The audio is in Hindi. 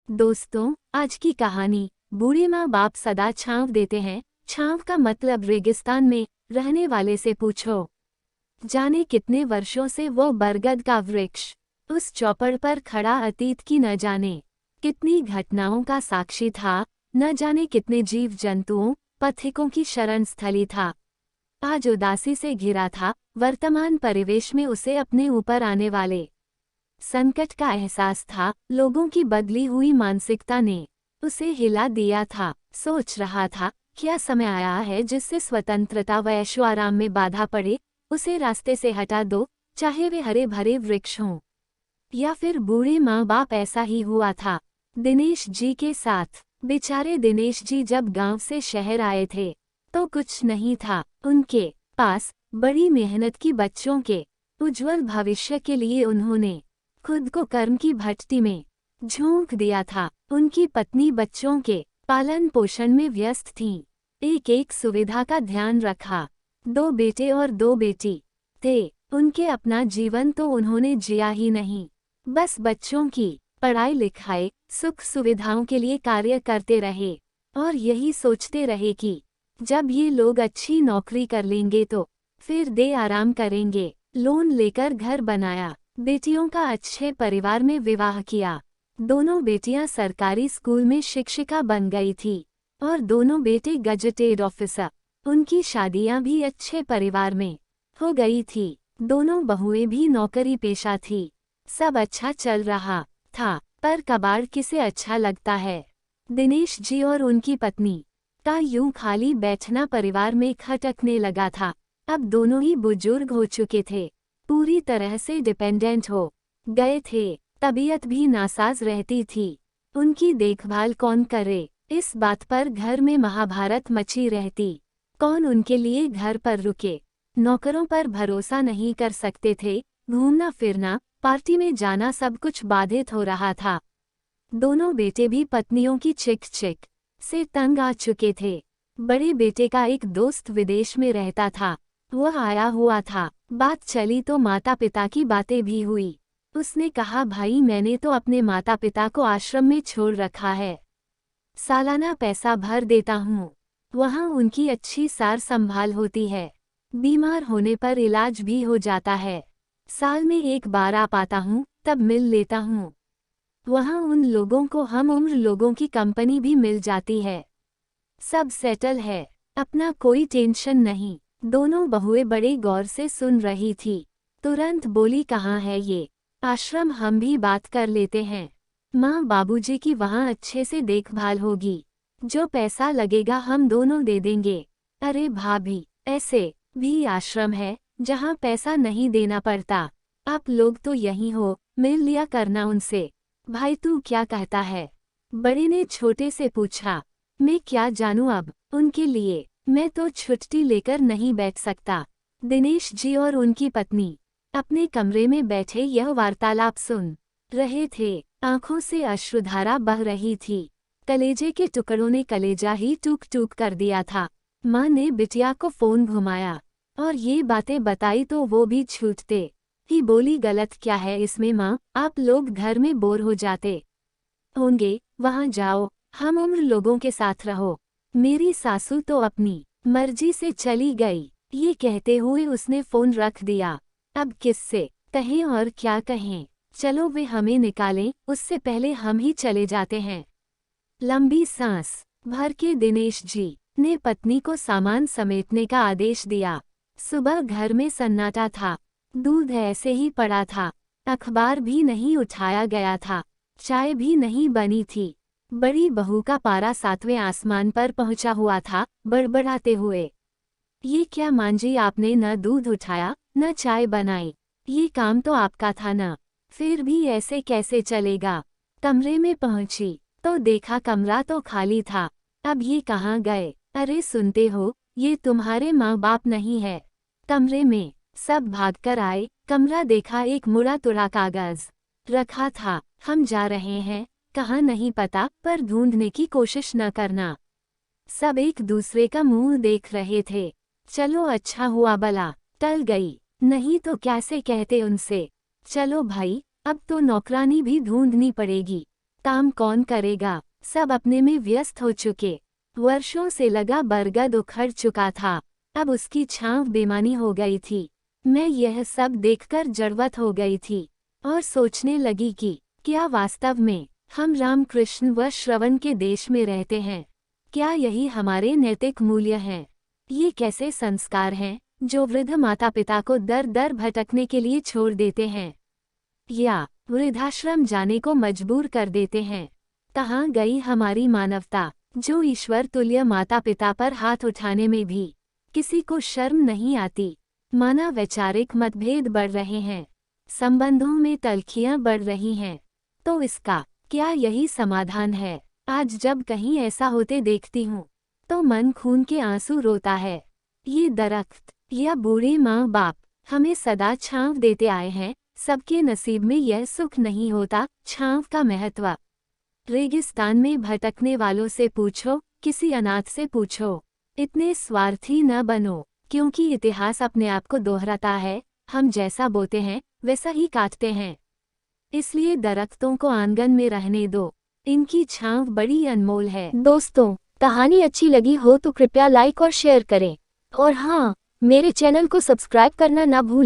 दोस्तों, आज की कहानी बूढ़े माँ बाप सदा छांव देते हैं। छांव का मतलब रेगिस्तान में रहने वाले से पूछो। जाने कितने वर्षों से वो बरगद का वृक्ष उस चौपड़ पर खड़ा अतीत की न जाने कितनी घटनाओं का साक्षी था। न जाने कितने जीव जंतुओं पथिकों की शरण स्थली था। आज उदासी से घिरा था। वर्तमान परिवेश में उसे अपने ऊपर आने वाले संकट का एहसास था। लोगों की बदली हुई मानसिकता ने उसे हिला दिया था। सोच रहा था, क्या समय आया है जिससे स्वतंत्रता व ऐशोआराम में बाधा पड़े। उसे रास्ते से हटा दो, चाहे वे हरे भरे वृक्ष हों या फिर बूढ़े माँ बाप। ऐसा ही हुआ था दिनेश जी के साथ। बेचारे दिनेश जी जब गांव से शहर आए थे तो कुछ नहीं था उनके पास। बड़ी मेहनत की बच्चों के उज्जवल भविष्य के लिए उन्होंने खुद को कर्म की भट्टी में झोंक दिया था। उनकी पत्नी बच्चों के पालन पोषण में व्यस्त थीं। एक एक सुविधा का ध्यान रखा। 2 बेटे और 2 बेटी थे उनके। अपना जीवन तो उन्होंने जिया ही नहीं, बस बच्चों की पढ़ाई लिखाई सुख सुविधाओं के लिए कार्य करते रहे और यही सोचते रहे कि जब ये लोग अच्छी नौकरी कर लेंगे तो फिर दे आराम करेंगे। लोन लेकर घर बनाया, बेटियों का अच्छे परिवार में विवाह किया। दोनों बेटियां सरकारी स्कूल में शिक्षिका बन गई थी और दोनों बेटे गजेटेड ऑफिसर। उनकी शादियां भी अच्छे परिवार में हो गई थी। दोनों बहुएं भी नौकरी पेशा थी। सब अच्छा चल रहा था, पर कबाड़ किसे अच्छा लगता है। दिनेश जी और उनकी पत्नी का यूं खाली बैठना परिवार में खटकने लगा था। अब दोनों ही बुजुर्ग हो चुके थे, पूरी तरह से डिपेंडेंट हो गए थे। तबीयत भी नासाज रहती थी। उनकी देखभाल कौन करे, इस बात पर घर में महाभारत मची रहती। कौन उनके लिए घर पर रुके। नौकरों पर भरोसा नहीं कर सकते थे। घूमना फिरना पार्टी में जाना सब कुछ बाधित हो रहा था। दोनों बेटे भी पत्नियों की चिक चिक से तंग आ चुके थे। बड़े बेटे का एक दोस्त विदेश में रहता था, वह आया हुआ था। बात चली तो माता पिता की बातें भी हुई। उसने कहा, भाई मैंने तो अपने माता पिता को आश्रम में छोड़ रखा है, सालाना पैसा भर देता हूँ। वहाँ उनकी अच्छी सार संभाल होती है, बीमार होने पर इलाज भी हो जाता है। साल में एक बार आ पाता हूँ, तब मिल लेता हूँ। वहाँ उन लोगों को हम उम्र लोगों की कंपनी भी मिल जाती है। सब सेटल है, अपना कोई टेंशन नहीं। दोनों बहुएं बड़े गौर से सुन रही थी। तुरंत बोली, कहाँ है ये आश्रम, हम भी बात कर लेते हैं। माँ बाबूजी की वहाँ अच्छे से देखभाल होगी, जो पैसा लगेगा हम दोनों दे देंगे। अरे भाभी, ऐसे भी आश्रम है जहाँ पैसा नहीं देना पड़ता। आप लोग तो यहीं हो, मिल लिया करना उनसे। भाई तू क्या कहता है, बड़े ने छोटे से पूछा। मैं क्या जानूं अब उनके लिए, मैं तो छुट्टी लेकर नहीं बैठ सकता। दिनेश जी और उनकी पत्नी अपने कमरे में बैठे यह वार्तालाप सुन रहे थे। आंखों से अश्रुधारा बह रही थी। कलेजे के टुकड़ों ने कलेजा ही टूक टूक कर दिया था। माँ ने बिटिया को फोन घुमाया और ये बातें बताई तो वो भी छूटते ही बोली, गलत क्या है इसमें माँ, आप लोग घर में बोर हो जाते होंगे, वहाँ जाओ, हम उम्र लोगों के साथ रहो। मेरी सासू तो अपनी मर्जी से चली गई। ये कहते हुए उसने फोन रख दिया। अब किससे कहें और क्या कहें, चलो वे हमें निकालें, उससे पहले हम ही चले जाते हैं। लंबी सांस भर के दिनेश जी ने पत्नी को सामान समेटने का आदेश दिया। सुबह घर में सन्नाटा था। दूध ऐसे ही पड़ा था, अखबार भी नहीं उठाया गया था, चाय भी नहीं बनी थी। बड़ी बहू का पारा 7वें आसमान पर पहुंचा हुआ था, बड़बड़ाते हुए, ये क्या मांझी, आपने न दूध उठाया न चाय बनाई, ये काम तो आपका था ना, फिर भी ऐसे कैसे चलेगा। कमरे में पहुंची तो देखा कमरा तो खाली था। अब ये कहाँ गए। अरे सुनते हो, ये तुम्हारे माँ बाप नहीं है। कमरे में सब भागकर आए। कमरा देखा, एक मुड़ा तुड़ा कागज रखा था। हम जा रहे हैं, कहाँ नहीं पता, पर ढूंढने की कोशिश न करना। सब एक दूसरे का मुंह देख रहे थे। चलो अच्छा हुआ भला टल गई, नहीं तो कैसे कहते उनसे। चलो भाई, अब तो नौकरानी भी ढूंढनी पड़ेगी। काम कौन करेगा, सब अपने में व्यस्त हो चुके। वर्षों से लगा बरगद उखड़ चुका था, अब उसकी छांव बेमानी हो गई थी। मैं यह सब देखकर जड़वत हो गई थी और सोचने लगी कि क्या वास्तव में हम रामकृष्ण व श्रवण के देश में रहते हैं? क्या यही हमारे नैतिक मूल्य हैं? ये कैसे संस्कार हैं जो वृद्ध माता पिता को दर दर भटकने के लिए छोड़ देते हैं या वृद्धाश्रम जाने को मजबूर कर देते हैं? कहाँ गई हमारी मानवता, जो ईश्वर तुल्य माता पिता पर हाथ उठाने में भी किसी को शर्म नहीं आती? माना वैचारिक मतभेद बढ़ रहे हैं, संबंधों में तल्खियां बढ़ रही हैं, तो इसका क्या यही समाधान है? आज जब कहीं ऐसा होते देखती हूँ तो मन खून के आंसू रोता है। ये दरख्त या बूढ़े माँ बाप हमें सदा छांव देते आए हैं, सबके नसीब में यह सुख नहीं होता छांव का महत्व। रेगिस्तान में भटकने वालों से पूछो, किसी अनाथ से पूछो। इतने स्वार्थी न बनो, क्योंकि इतिहास अपने आप को दोहराता है। हम जैसा बोते हैं वैसा ही काटते हैं। इसलिए दरख्तों को आंगन में रहने दो, इनकी छांव बड़ी अनमोल है। दोस्तों, कहानी अच्छी लगी हो तो कृपया लाइक और शेयर करें, और हाँ, मेरे चैनल को सब्सक्राइब करना ना भूलें।